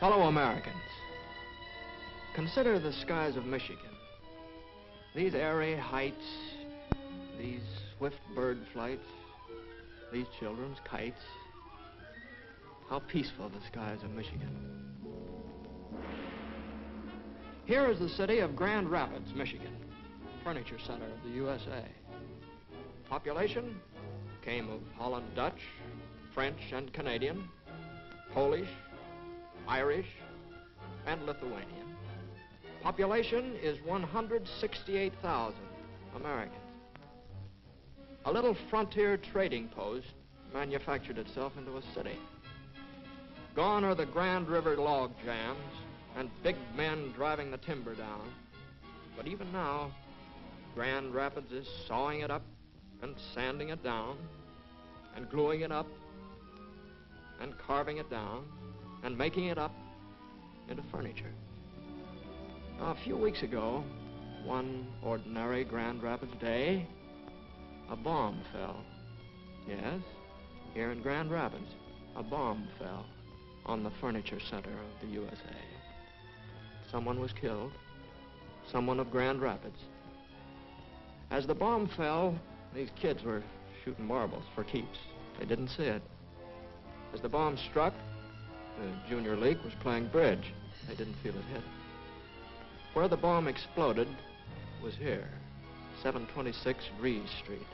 Fellow Americans, consider the skies of Michigan. These airy heights, these swift bird flights, these children's kites. How peaceful the skies of Michigan. Here is the city of Grand Rapids, Michigan, furniture center of the USA. Population came of Holland Dutch, French and Canadian, Polish, Irish, and Lithuanian. Population is 168,000 Americans. A little frontier trading post manufactured itself into a city. Gone are the Grand River log jams and big men driving the timber down. But even now, Grand Rapids is sawing it up and sanding it down and gluing it up and carving it down and making it up into furniture. Now, a few weeks ago, one ordinary Grand Rapids day, a bomb fell. Yes, here in Grand Rapids, a bomb fell on the furniture center of the USA. Someone was killed, someone of Grand Rapids. As the bomb fell, these kids were shooting marbles for keeps. They didn't see it. As the bomb struck, the junior league was playing bridge. They didn't feel it hit. Where the bomb exploded was here, 726 Rees Street.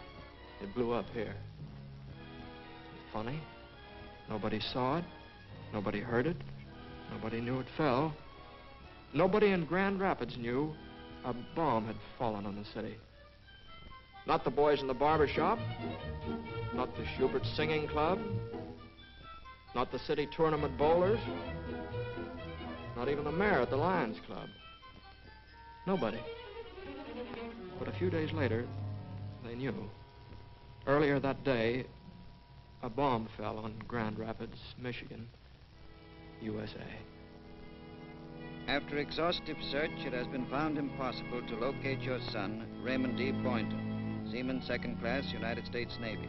It blew up here. Funny, nobody saw it, nobody heard it, nobody knew it fell. Nobody in Grand Rapids knew a bomb had fallen on the city. Not the boys in the barber shop, not the Schubert Singing Club, not the city tournament bowlers, not even the mayor at the Lions Club. Nobody. But a few days later, they knew. Earlier that day, a bomb fell on Grand Rapids, Michigan, USA. After exhaustive search, it has been found impossible to locate your son, Raymond D. Boynton, Seaman Second Class, United States Navy.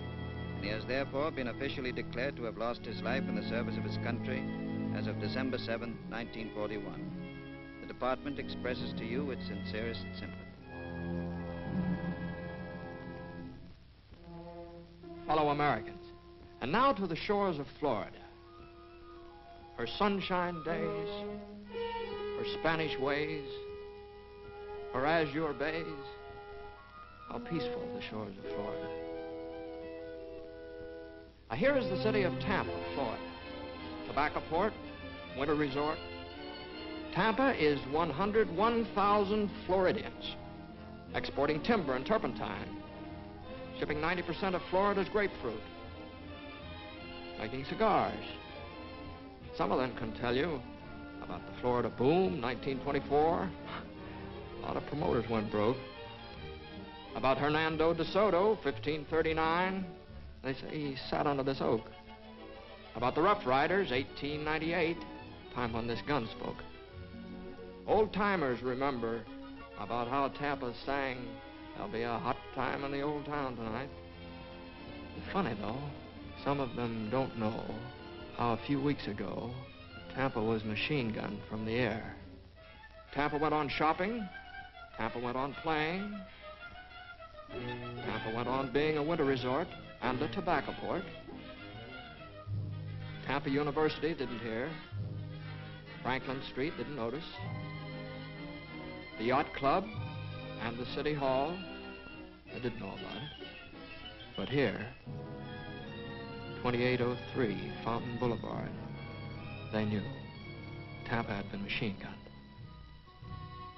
And he has therefore been officially declared to have lost his life in the service of his country as of December 7, 1941. The department expresses to you its sincerest sympathy. Fellow Americans, and now to the shores of Florida. Her sunshine days, her Spanish ways, her azure bays. How peaceful the shores of Florida. Now here is the city of Tampa, Florida. Tobacco port, winter resort. Tampa is 101,000 Floridians, exporting timber and turpentine, shipping 90% of Florida's grapefruit, making cigars. Some of them can tell you about the Florida boom, 1924. A lot of promoters went broke. About Hernando de Soto, 1539. They say he sat under this oak. About the Rough Riders, 1898, time when this gun spoke. Old-timers remember about how Tampa sang, "There'll be a hot time in the old town tonight." Funny, though, some of them don't know how a few weeks ago, Tampa was machine gunned from the air. Tampa went on shopping. Tampa went on playing. Tampa went on being a winter resort and a tobacco port. Tampa University didn't hear. Franklin Street didn't notice. The Yacht Club and the City Hall, they didn't know about it. But here, 2803 Fountain Boulevard, they knew. Tampa had been machine gunned.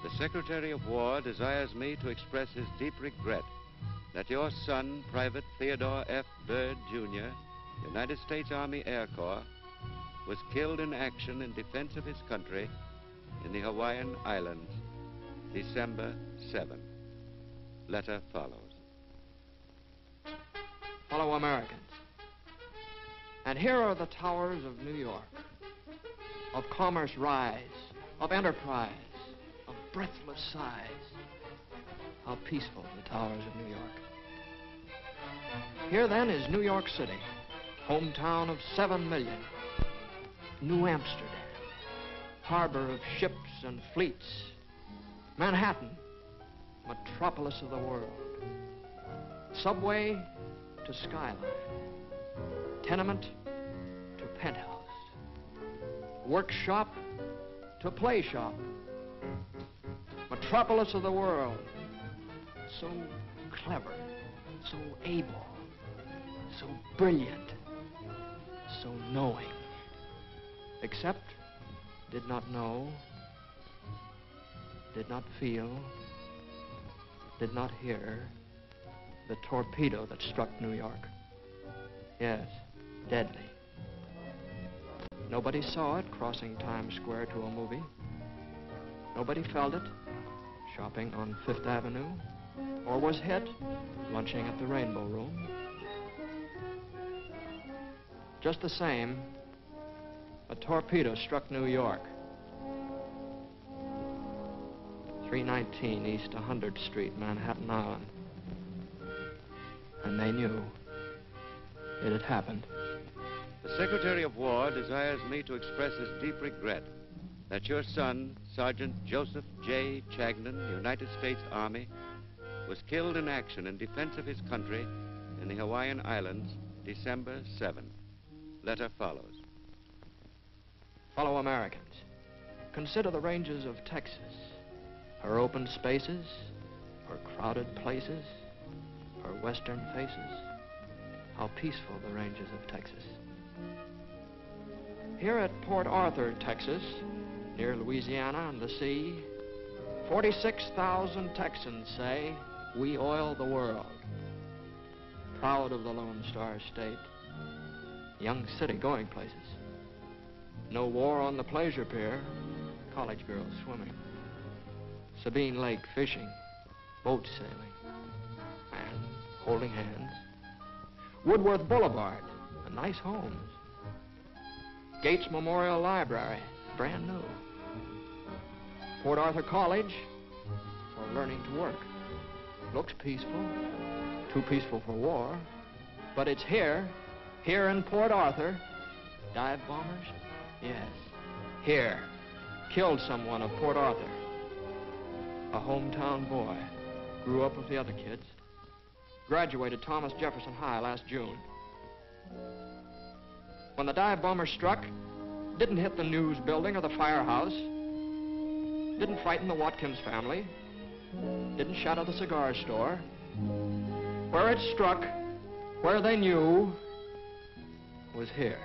The Secretary of War desires me to express his deep regret that your son, Private Theodore F. Byrd, Jr., United States Army Air Corps, was killed in action in defense of his country in the Hawaiian Islands, December 7. Letter follows. Fellow Americans, and here are the towers of New York, of commerce rise, of enterprise, of breathless sighs. How peaceful the towers of New York. Here then is New York City, hometown of 7 million. New Amsterdam, harbor of ships and fleets. Manhattan, metropolis of the world. Subway to skyline. Tenement to penthouse. Workshop to play shop. Metropolis of the world. So clever, so able, so brilliant, so knowing. Except did not know, did not feel, did not hear the torpedo that struck New York. Yes, deadly. Nobody saw it crossing Times Square to a movie. Nobody felt it shopping on Fifth Avenue, or was hit lunching at the Rainbow Room. Just the same, a torpedo struck New York. 319 East 100th Street, Manhattan Island. And they knew it had happened. The Secretary of War desires me to express his deep regret that your son, Sergeant Joseph J. Chagnon, United States Army, was killed in action in defense of his country in the Hawaiian Islands, December 7th. Letter follows. Fellow Americans, consider the ranges of Texas, her open spaces, her crowded places, her western faces. How peaceful the ranges of Texas. Here at Port Arthur, Texas, near Louisiana and the sea, 46,000 Texans say, we oil the world. Proud of the Lone Star State. Young city going places. No war on the pleasure pier. College girls swimming. Sabine Lake fishing. Boat sailing. And holding hands. Woodworth Boulevard. And nice homes. Gates Memorial Library. Brand new. Port Arthur College. For learning to work. Looks peaceful. Too peaceful for war. But it's here in Port Arthur. Dive bombers? Yes. Here. Killed someone of Port Arthur. A hometown boy. Grew up with the other kids. Graduated Thomas Jefferson High last June. When the dive bomber struck, didn't hit the news building or the firehouse. Didn't frighten the Watkins family. Didn't shatter the cigar store. Where it struck, where they knew, was here.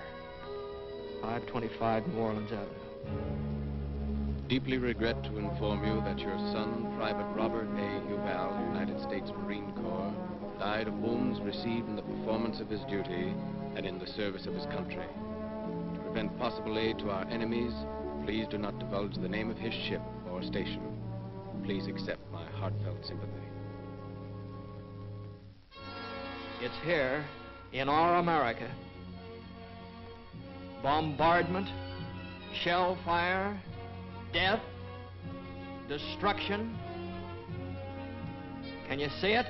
525 New Orleans Avenue. Deeply regret to inform you that your son, Private Robert A. Huval, United States Marine Corps, died of wounds received in the performance of his duty and in the service of his country. To prevent possible aid to our enemies, please do not divulge the name of his ship or station. Please accept my heartfelt sympathy. It's here, in our America. Bombardment, shell fire, death, destruction. Can you see it?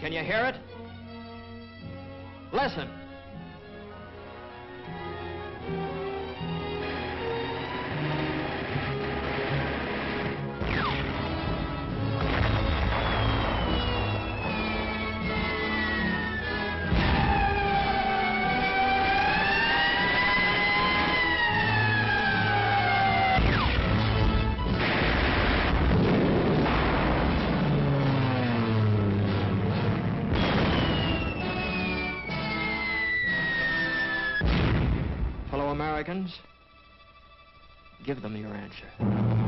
Can you hear it? Listen. Americans, give them your answer.